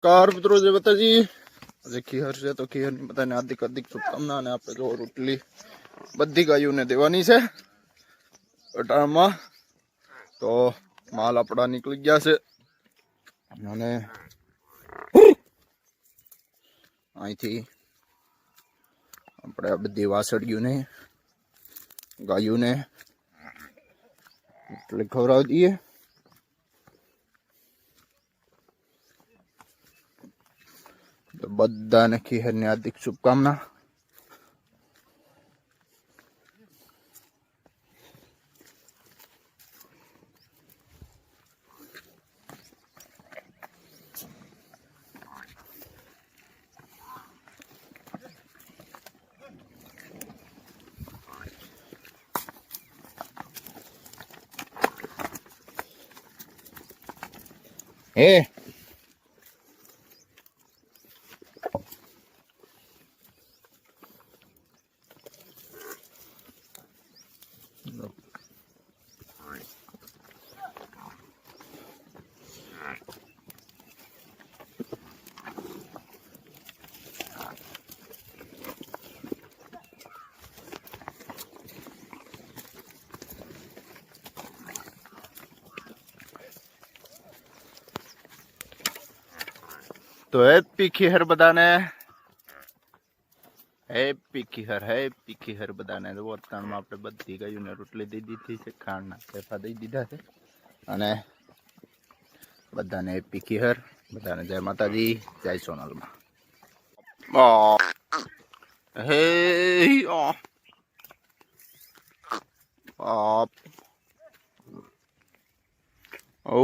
car મિત્રો જે બતાજી આજે ખીહર છે તો ખીહરની બધાને હાર્દિક હાર્દિક શુભકામના અને આપણે જો રોટલી બધી ગાયોને દેવાની છે અટાણમાં તો માલ આપણા નીકળી ગયા છે અને અહીંથી આપણે આ બધી વાસળીઓને ગાયોને એટલે ખવડાવી દઈએ તો બધાને ખીહરની હાર્દિક શુભકામના હે તો હેપી ખીહર બધાને હેપી ખીહર બધાને વર્તનમાં આપણે બધી ગાયોને રોટલી દઈ દીધી છે ખાંડના પેફા દઈ દીધા છે અને બધાને હેપી ખીહર બધાને જય માતાજી જય સોનલમાં હે બાપ ઓ